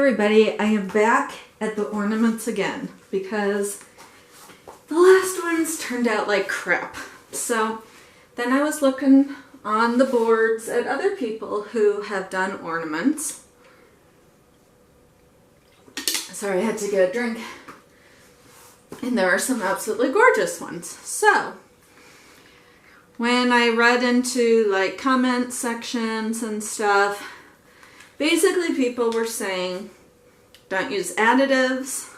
everybody, I am back at the ornaments again because the last ones turned out like crap. So then I was looking on the boards at other people who have done ornaments. Sorry, I had to get a drink. And there are some absolutely gorgeous ones. So when I read into like comment sections and stuff, basically people were saying don't use additives,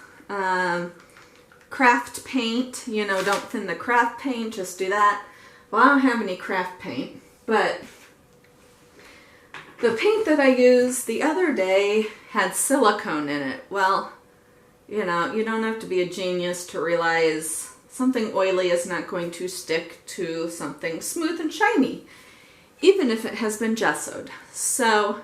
craft paint, you know, don't thin the craft paint, just do that. Well, I don't have any craft paint, but the paint that I used the other day had silicone in it. Well, you know, you don't have to be a genius to realize something oily is not going to stick to something smooth and shiny, even if it has been gessoed. So,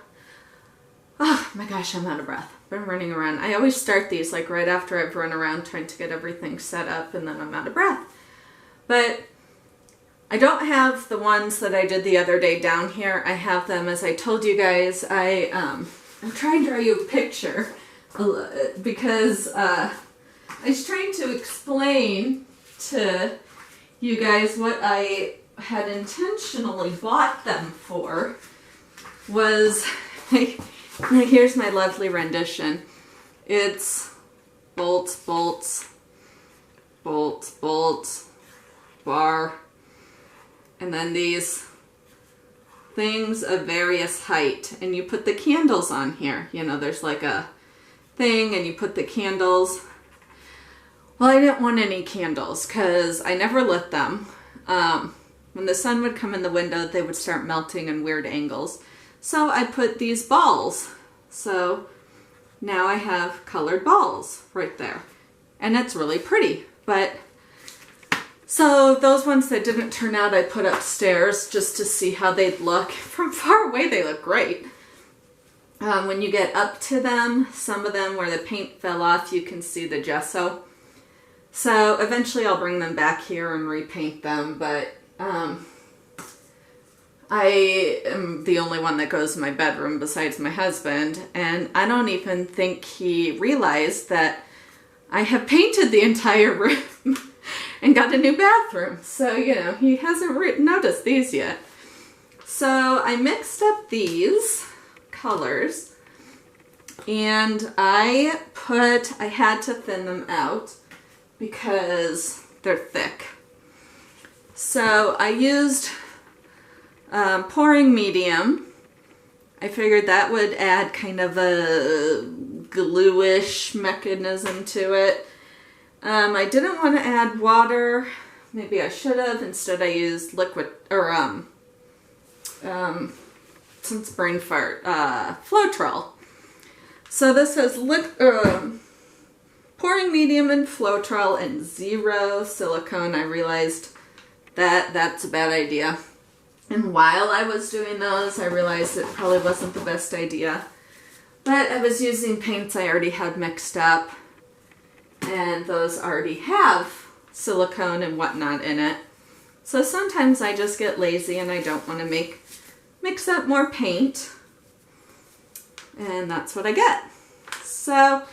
oh my gosh, I'm out of breath. Been running around. I always start these like right after I've run around trying to get everything set up, and then I'm out of breath. But I don't have the ones that I did the other day down here. I have them, as I told you guys, I'm trying to draw you a picture because I was trying to explain to you guys what I had intentionally bought them for was, here's my lovely rendition. It's bolts, bolts, bolts, bolts, bar, and then these things of various height, and you put the candles on here. You know, there's like a thing and you put the candles. Well, I didn't want any candles because I never lit them. When the sun would come in the window, they would start melting in weird angles. So I put these balls. So now I have colored balls right there. And it's really pretty. But so those ones that didn't turn out, I put upstairs just to see how they'd look. From far away, they look great. When you get up to them, some of them where the paint fell off, you can see the gesso. So eventually I'll bring them back here and repaint them, but I am the only one that goes in my bedroom besides my husband, and I don't even think he realized that I have painted the entire room and got a new bathroom. So, you know, he hasn't noticed these yet. So I mixed up these colors, and I had to thin them out because they're thick. So I used pouring medium. I figured that would add kind of a glue-ish mechanism to it. I didn't want to add water. Maybe I should have. Instead I used liquid, or since brain fart, Floetrol. So this has pouring medium and Floetrol and 0 silicone. I realized that that's a bad idea. And while I was doing those, I realized it probably wasn't the best idea. But I was using paints I already had mixed up, and those already have silicone and whatnot in it. So sometimes I just get lazy and I don't want to mix up more paint. And that's what I get. So,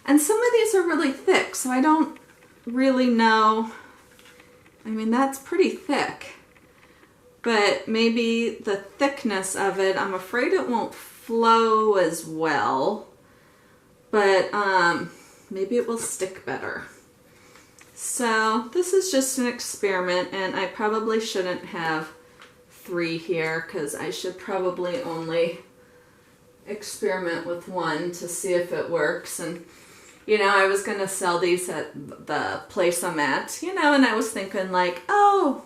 and some of these are really thick, so I don't really know. I mean, that's pretty thick. But maybe the thickness of it, I'm afraid it won't flow as well. But maybe it will stick better. So this is just an experiment, and I probably shouldn't have 3 here because I should probably only experiment with 1 to see if it works. And you know, I was gonna sell these at the place I'm at, you know, and I was thinking like, oh,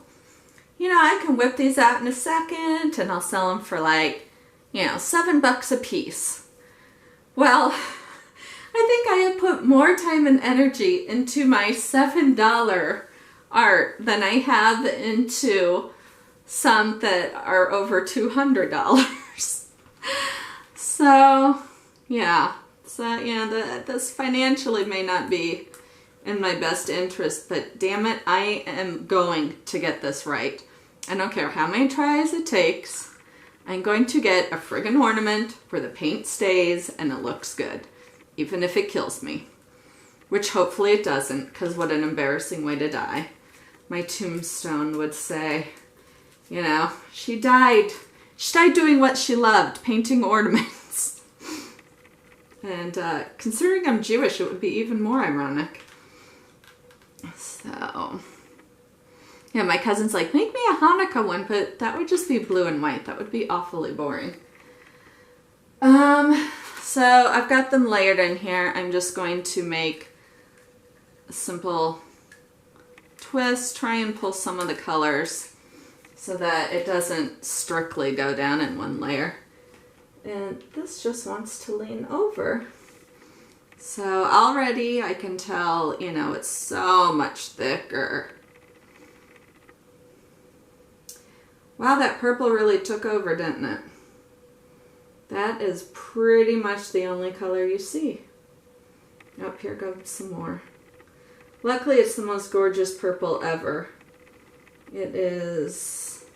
you know, I can whip these out in a second and I'll sell them for like, you know, $7 a piece. Well, I think I have put more time and energy into my $7 art than I have into some that are over $200. So, yeah. So, yeah, this financially may not be in my best interest, but damn it, I am going to get this right. I don't care how many tries it takes. I'm going to get a friggin' ornament where the paint stays and it looks good. even if it kills me. Which hopefully it doesn't, because what an embarrassing way to die. My tombstone would say, you know, she died doing what she loved, painting ornaments. And considering I'm Jewish, it would be even more ironic. So, yeah, my cousin's like, make me a Hanukkah one, but that would just be blue and white. That would be awfully boring. So I've got them layered in here. I'm just going to make a simple twist, try and pull some of the colors so that it doesn't strictly go down in one layer. And this just wants to lean over. So already I can tell, you know, it's so much thicker. Wow, that purple really took over, didn't it? That is pretty much the only color you see. Oh, here goes some more. Luckily, it's the most gorgeous purple ever. It is,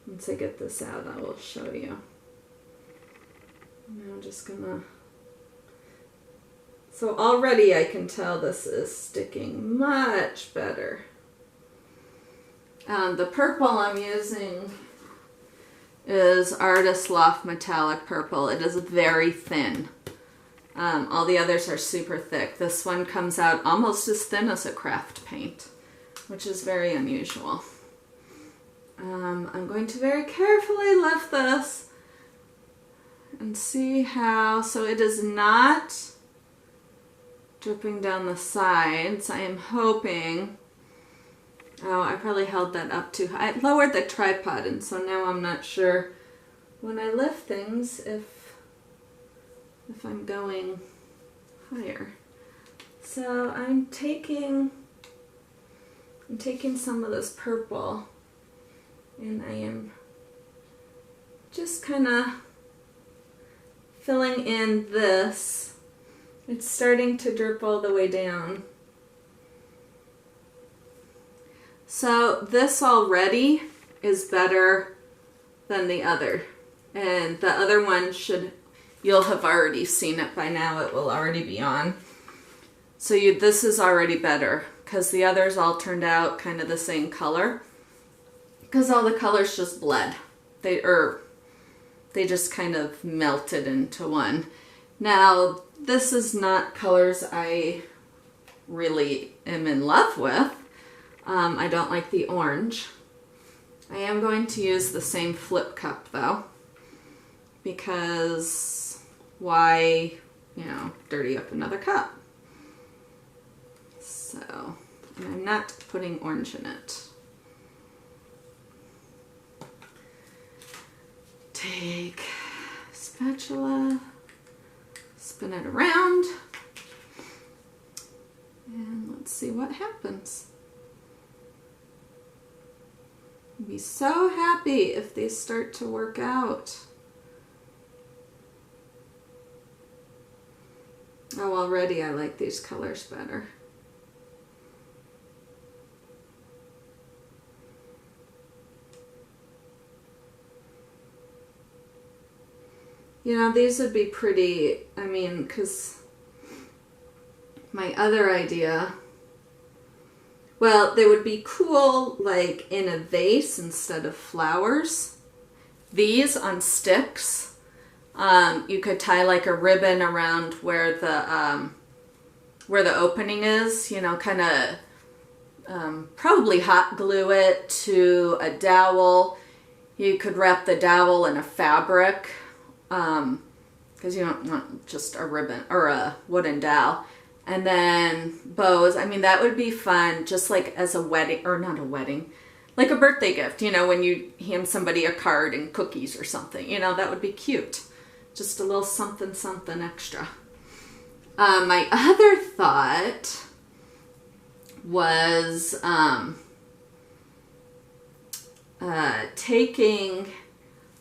once I get this out, I will show you. Now I'm just gonna, so already I can tell this is sticking much better. The purple I'm using is Artist Loft Metallic Purple. It is very thin. All the others are super thick. This one comes out almost as thin as a craft paint, which is very unusual. I'm going to very carefully lift this and see how, so it is not dripping down the sides. I am hoping, oh, I probably held that up too high. I lowered the tripod, and so now I'm not sure when I lift things if I'm going higher. So I'm taking some of this purple, and I am just kind of filling in this. It's starting to drip all the way down. So this already is better than the other. And the other one should, you'll have already seen it by now. It will already be on. So this is already better because the others all turned out kind of the same color. Because all the colors just bled. They just kind of melted into one. Now, this is not colors I really am in love with. I don't like the orange. I am going to use the same flip cup though, because why, you know, dirty up another cup? So, and I'm not putting orange in it. Take a spatula, spin it around, and let's see what happens. I'd be so happy if these start to work out. Oh, already I like these colors better. You know, these would be pretty, I mean, because my other idea, well, they would be cool like in a vase instead of flowers. These on sticks, you could tie like a ribbon around where the opening is, you know, kind of probably hot glue it to a dowel. You could wrap the dowel in a fabric, because you don't want just a ribbon or a wooden dowel. And then bows. I mean, that would be fun, just like as a wedding, or not a wedding, like a birthday gift, you know, when you hand somebody a card and cookies or something, you know, that would be cute. Just a little something, something extra. My other thought was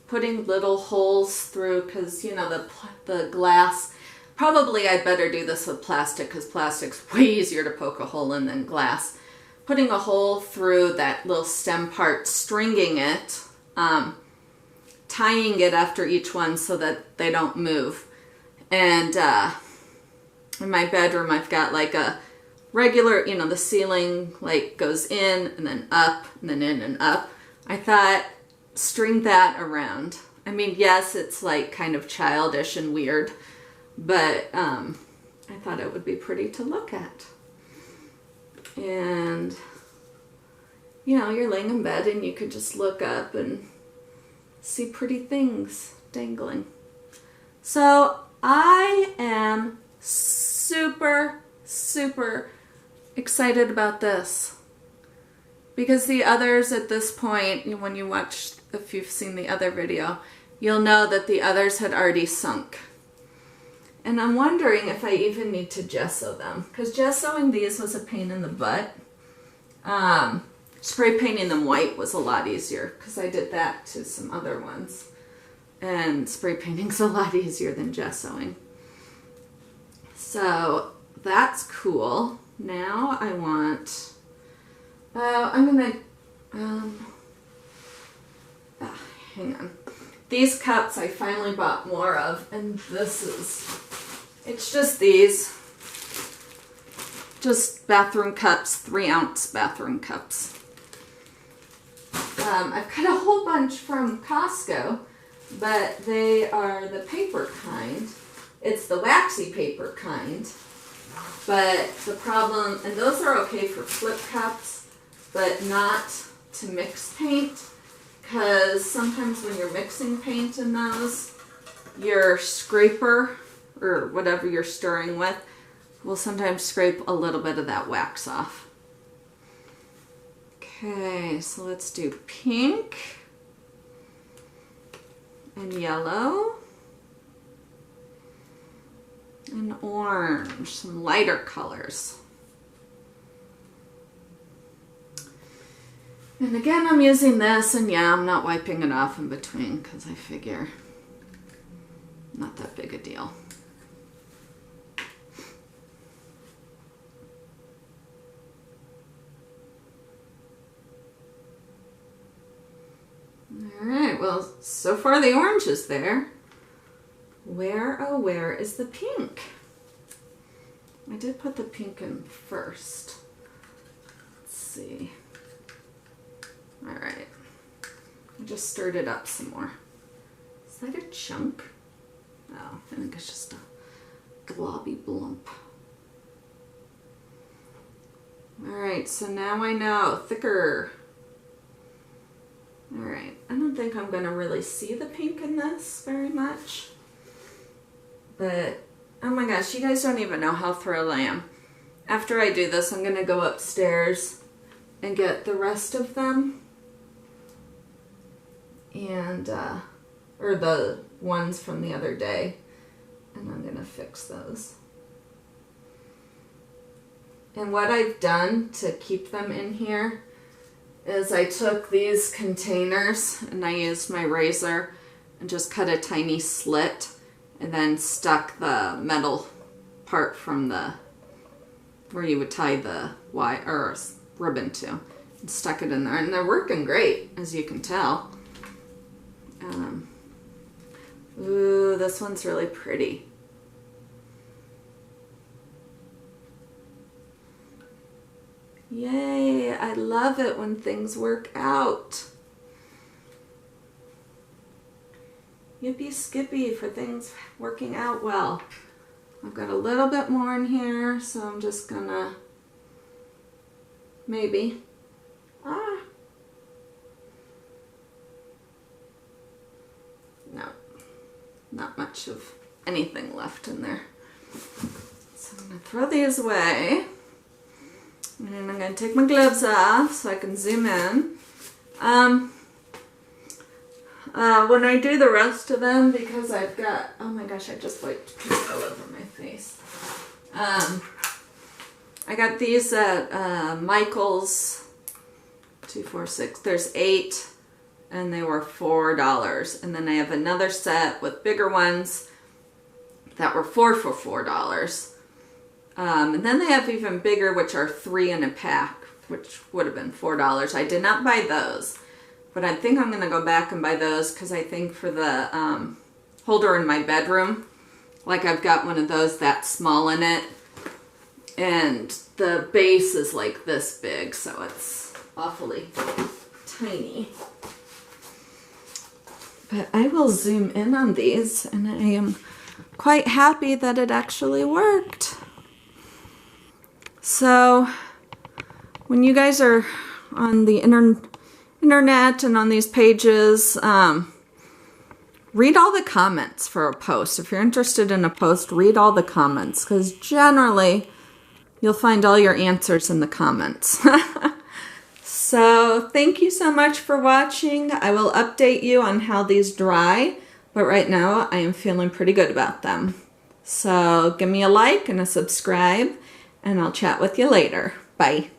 putting little holes through, because, you know, the glass. Probably I'd better do this with plastic because plastic's way easier to poke a hole in than glass. Putting a hole through that little stem part, stringing it, tying it after each one so that they don't move. And in my bedroom, I've got like a regular, you know, the ceiling like goes in and then up and then in and up. I thought, string that around. I mean, yes, it's like kind of childish and weird, but I thought it would be pretty to look at. And, you know, you're laying in bed and you could just look up and see pretty things dangling. So I am super, super excited about this. Because the others at this point, when you watch, if you've seen the other video, you'll know that the others had already sunk. And I'm wondering if I even need to gesso them. Because gessoing these was a pain in the butt. Spray painting them white was a lot easier. Because I did that to some other ones. And spray painting's a lot easier than gessoing. So that's cool. Now I want... I'm going to... hang on. These cups I finally bought more of, and this is, it's just these, just bathroom cups, 3-ounce bathroom cups. I've got a whole bunch from Costco, but they are the paper kind. It's the waxy paper kind, but the problem, and those are okay for flip cups, but not to mix paint. Because sometimes when you're mixing paint in those, your scraper, or whatever you're stirring with, will sometimes scrape a little bit of that wax off. Okay, so let's do pink and yellow and orange, some lighter colors. And again, I'm using this, and yeah, I'm not wiping it off in between because I figure not that big a deal. All right, well, so far the orange is there. Where, oh, where is the pink? I did put the pink in first. Let's see. All right, I just stirred it up some more. Is that a chunk? No, I think it's just a globby blump. All right, so now I know, thicker. All right, I don't think I'm gonna really see the pink in this very much, but oh my gosh, you guys don't even know how thrilled I am. After I do this, I'm gonna go upstairs and get the rest of them. And, or the ones from the other day, and I'm going to fix those. And what I've done to keep them in here is I took these containers and I used my razor and just cut a tiny slit and then stuck the metal part from the, where you would tie the wire or ribbon to, and stuck it in there. And they're working great, as you can tell. Ooh, this one's really pretty. Yay, I love it when things work out. Yippee skippy for things working out well. I've got a little bit more in here, so I'm just gonna maybe. No, not much of anything left in there. So I'm gonna throw these away. And then I'm going to take my gloves off so I can zoom in. When I do the rest of them, because I've got, oh my gosh, I just wiped paint all over my face. I got these at Michael's 246. There's 8 and they were $4. And then I have another set with bigger ones that were 4 for $4. And then they have even bigger, which are 3 in a pack, which would have been $4. I did not buy those, but I think I'm going to go back and buy those because I think for the holder in my bedroom, Like I've got one of those that small in it, and the base is like this big, so it's awfully tiny. But I will zoom in on these, and I am quite happy that it actually worked. So when you guys are on the internet and on these pages, read all the comments for a post. If you're interested in a post, read all the comments, because generally you'll find all your answers in the comments. So thank you so much for watching. I will update you on how these dry, but right now I am feeling pretty good about them. So give me a like and a subscribe, and I'll chat with you later. Bye.